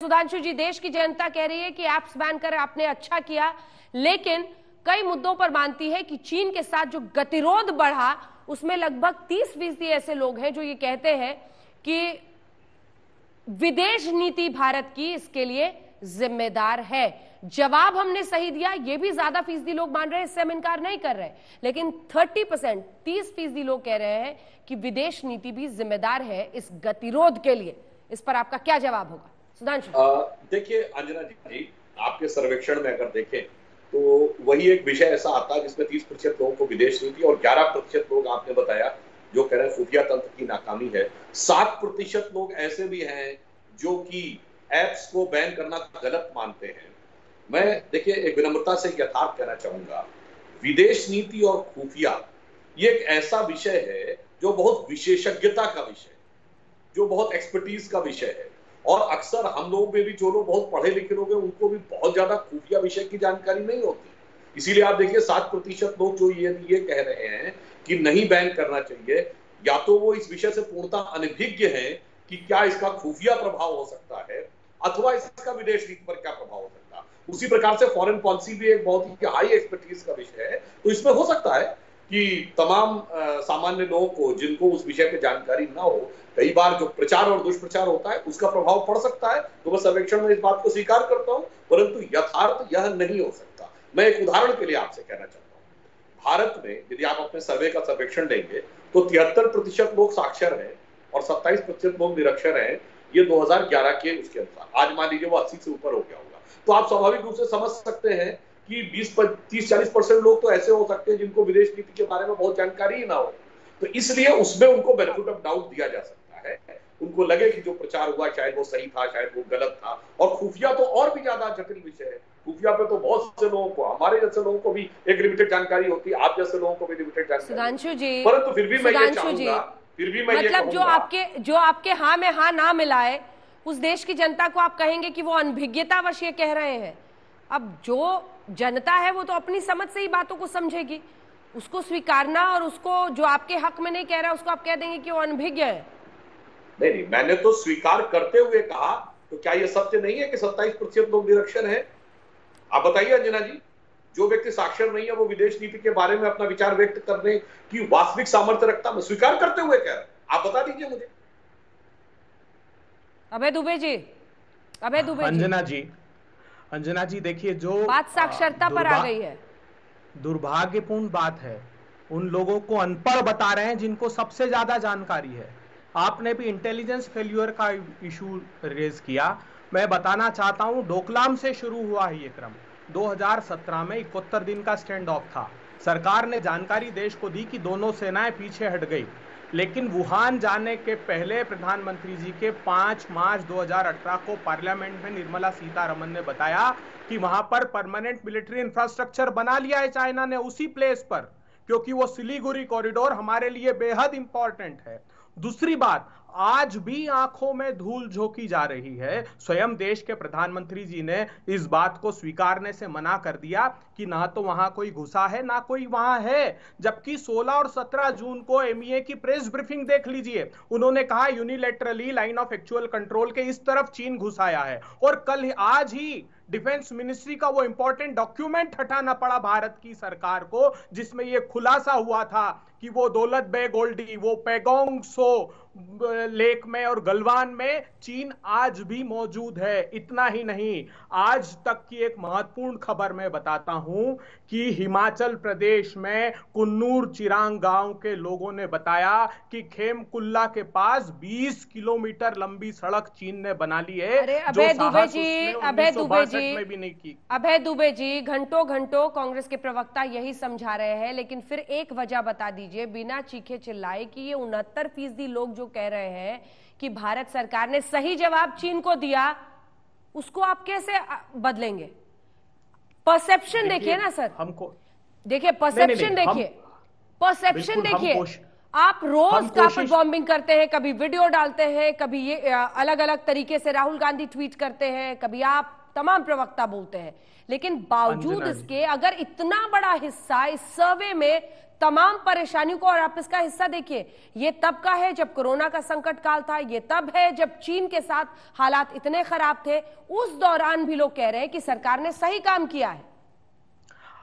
सुधांशु जी, देश की जनता कह रही है कि ऐप्स बैन कर आपने अच्छा किया, लेकिन कई मुद्दों पर मानती है कि चीन के साथ जो गतिरोध बढ़ा उसमें लगभग 30% ऐसे लोग हैं जो ये कहते हैं कि विदेश नीति भारत की इसके लिए जिम्मेदार है। जवाब हमने सही दिया, ये भी ज्यादा फीसदी लोग मान रहे हैं, इससे हम इनकार नहीं कर रहे, लेकिन 30% लोग कह रहे हैं कि विदेश नीति भी जिम्मेदार है इस गतिरोध के लिए। इस पर आपका क्या जवाब होगा सुधांशु? देखिए अंजना जी, आपके सर्वेक्षण में अगर देखें तो वही एक विषय ऐसा आता है जिसमें 30% लोगों को विदेश नीति और 11% लोग आपने बताया जो कह रहे हैं खुफिया तंत्र की नाकामी है। 7% लोग ऐसे भी हैं जो कि ऐप्स को बैन करना गलत मानते हैं। मैं देखिए एक विनम्रता से यथार्थ कहना चाहूंगा, विदेश नीति और खुफिया ये एक ऐसा विषय है जो बहुत विशेषज्ञता का विषय है, जो बहुत एक्सपर्टीज का विषय है, और अक्सर हम लोग में भी जो लोग बहुत पढ़े लिखे लोग हैं उनको भी बहुत ज्यादा खुफिया विषय की जानकारी नहीं होती। इसीलिए आप देखिए 7% लोग जो ये कह रहे हैं कि नहीं बैन करना चाहिए, या तो वो इस विषय से पूर्णतः अनभिज्ञ हैं कि क्या इसका खुफिया प्रभाव हो सकता है अथवा इसका विदेश नीति पर क्या प्रभाव हो सकता है। उसी प्रकार से फॉरेन पॉलिसी भी एक बहुत ही हाई एक्सपर्टीज का विषय है, तो इसमें हो सकता है कि तमाम सामान्य लोगों को जिनको उस विषय की जानकारी ना हो, कई बार जो प्रचार और दुष्प्रचार होता है उसका प्रभाव पड़ सकता है। तो मैं सर्वेक्षण में इस बात को स्वीकार करता हूं, परंतु यथार्थ यह नहीं हो सकता। मैं एक उदाहरण के लिए आपसे कहना चाहता हूं, भारत में यदि आप अपने सर्वे का सर्वेक्षण लेंगे तो 73% लोग साक्षर हैं और 27% लोग निरक्षर हैं। ये 2011 के उसके अनुसार, आज मान लीजिए वो 80 से ऊपर हो गया होगा, तो आप स्वाभाविक रूप से समझ सकते हैं कि 20-30-40% लोग तो ऐसे हो सकते हैं जिनको विदेश नीति के बारे में बहुत जानकारी ही ना हो। तो इसलिए उसमें उनको बेनिफिट ऑफ डाउट दिया जा सकता है, उनको लगे कि जो प्रचार हुआ शायद वो सही था, शायद वो गलत था। और खुफिया तो और भी ज्यादा जटिल विषय है। खुफिया पे तो बहुत से लोगों को, हमारे जैसे लोगों को भी एक लिमिटेड जानकारी होती है, आप जैसे लोगों को भी लिमिटेड जानकारी। सुधांशु जी, परंतु फिर भी मैं ये चाहूंगा, फिर भी मैं मतलब जो आपके हाँ में हाँ ना मिलाए उस देश की जनता को आप कहेंगे कि वो अनभिज्ञतावश ये कह रहे हैं। अब जो जनता है वो तो अपनी समझ से ही बातों को समझेगी, उसको स्वीकारना और उसको जो आपके हक में नहीं कह रहा उसको आप कह देंगे कि वो अनभिज्ञ है। नहीं, मैंने तो स्वीकार करते हुए कहा, तो क्या यह सत्य नहीं है कि 27% लोग निरक्षर हैं? आप बताइए अंजना जी, जो व्यक्ति साक्षर नहीं है वो विदेश नीति के बारे में अपना विचार व्यक्त करने की वास्तविक सामर्थ्य रखता, मैं स्वीकार करते हुए कह रहा हूं, आप बता दीजिए मुझे। अभय दुबे जी, अंजना जी देखिए, जो बात साक्षरता पर आ गई है, दुर्भाग्यपूर्ण बात है, उन लोगों को अनपढ़ बता रहे हैं जिनको सबसे ज्यादा जानकारी है। आपने भी इंटेलिजेंस फेल्यूर का इशू रेज किया। मैं बताना चाहता हूं, डोकलाम से शुरू हुआ है ये क्रम। 2017 में 71 दिन का स्टैंड ऑफ था। सरकार ने जानकारी देश को दी कि दोनों सेनाएं पीछे हट गई, लेकिन वुहान जाने के पहले प्रधानमंत्री जी के 5 मार्च 2018 को पार्लियामेंट में निर्मला सीतारमन ने बताया कि वहां पर परमानेंट मिलिट्री इंफ्रास्ट्रक्चर बना लिया है चाइना ने उसी प्लेस पर, क्योंकि वो सिलीगुड़ी कॉरिडोर हमारे लिए बेहद इंपॉर्टेंट है। दूसरी बात, आज भी आंखों में धूल झोंकी जा रही है। स्वयं देश के प्रधानमंत्री जी ने इस बात को स्वीकारने से मना कर दिया कि ना तो वहां कोई घुसा है ना कोई वहां है, जबकि 16 और 17 जून को एमईए की प्रेस ब्रीफिंग देख लीजिए, उन्होंने कहा unilaterally line of actual control के इस तरफ चीन घुस आया है। और कल आज ही डिफेंस मिनिस्ट्री का वो इंपॉर्टेंट डॉक्यूमेंट हटाना पड़ा भारत की सरकार को, जिसमें ये खुलासा हुआ था कि वो दौलत बेग ओल्डी, वो पैगोंग सो लेक में और गलवान में चीन आज भी मौजूद है। इतना ही नहीं, आज तक की एक महत्वपूर्ण खबर मैं बताता हूं कि हिमाचल प्रदेश में कुन्नूर चिरांग गांव के लोगों ने बताया कि खेमकुल्ला के पास 20 किलोमीटर लंबी सड़क चीन ने बना ली है। अरे अभय दुबे जी, घंटों घंटों कांग्रेस के प्रवक्ता यही समझा रहे हैं, लेकिन फिर एक वजह बता दीजिए बिना चीखे चिल्लाए कि ये 69% लोग जो कह रहे हैं कि भारत सरकार ने सही जवाब चीन को दिया, उसको आप कैसे बदलेंगे? परसेप्शन देखिए ना सर, हमको देखिए परसेप्शन, देखिए परसेप्शन, देखिए आप रोज हम कार्पेट कोशिश बॉम्बिंग करते हैं, कभी वीडियो डालते हैं, कभी ये अलग अलग तरीके से राहुल गांधी ट्वीट करते हैं, कभी आप तमाम प्रवक्ता बोलते हैं, लेकिन बावजूद अंजना जी, इसके अगर इतना बड़ा हिस्सा इस सर्वे में तमाम परेशानियों को, और आप इसका हिस्सा देखिए, ये तब का है जब कोरोना का संकट काल था, ये तब है जब चीन के साथ हालात इतने खराब थे, उस दौरान भी लोग कह रहे हैं कि सरकार ने सही काम किया है।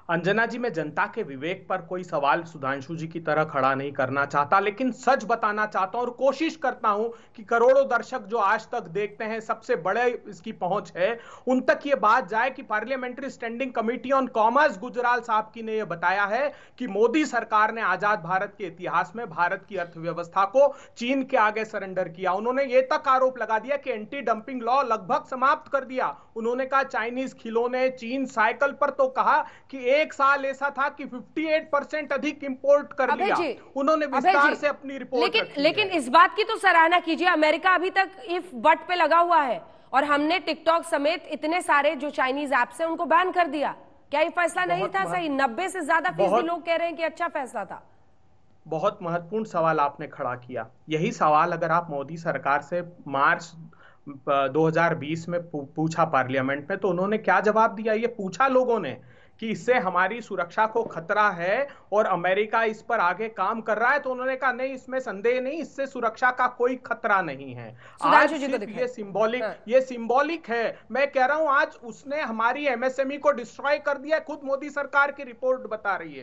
अंजना जी, मैं जनता के विवेक पर कोई सवाल सुधांशु जी की तरह खड़ा नहीं करना चाहता, लेकिन सच बताना चाहता हूं और कोशिश करता हूं कि करोड़ों दर्शक जो आज तक देखते हैं, सबसे बड़े इसकी पहुंच है, उन तक ये बात जाए कि parliamentary standing committee on commerce Gujral साहब की ने यह बताया है कि मोदी सरकार ने आजाद भारत के इतिहास में भारत की अर्थव्यवस्था को चीन के आगे सरेंडर किया। उन्होंने ये तक आरोप लगा दिया कि एंटी डंपिंग लॉ लगभग समाप्त कर दिया। उन्होंने कहा चाइनीज खिलौने, चीन साइकिल पर तो कहा कि एक साल ऐसा था कि 58% अधिक इंपोर्ट कर लिया। उन्होंने विस्तार से अपनी रिपोर्ट लेकिन इस बात की तो सराहना कीजिए, अमेरिका अभी तक इफ बट पे लगा हुआ है और हमने टिकटॉक समेत इतने सारे जो चाइनीज ऐप्स हैं उनको बैन कर दिया। क्या ये फैसला नहीं था सही? 90 से ज्यादा फीसदी लोग कह रहे हैं कि अच्छा फैसला था। बहुत महत्वपूर्ण सवाल आपने खड़ा किया। यही सवाल अगर आप मोदी सरकार से मार्च 2020 में पूछा पार्लियामेंट में, तो उन्होंने क्या जवाब दिया? ये पूछा लोगों ने कि इससे हमारी सुरक्षा को खतरा है और अमेरिका इस पर आगे काम कर रहा है, तो उन्होंने कहा नहीं, इसमें संदेह नहीं, इससे सुरक्षा का कोई खतरा नहीं है। आज सिर्फ ये सिंबॉलिक है। मैं कह रहा हूं आज उसने हमारी एमएसएमई को डिस्ट्रॉय कर दिया, खुद मोदी सरकार की रिपोर्ट बता रही है।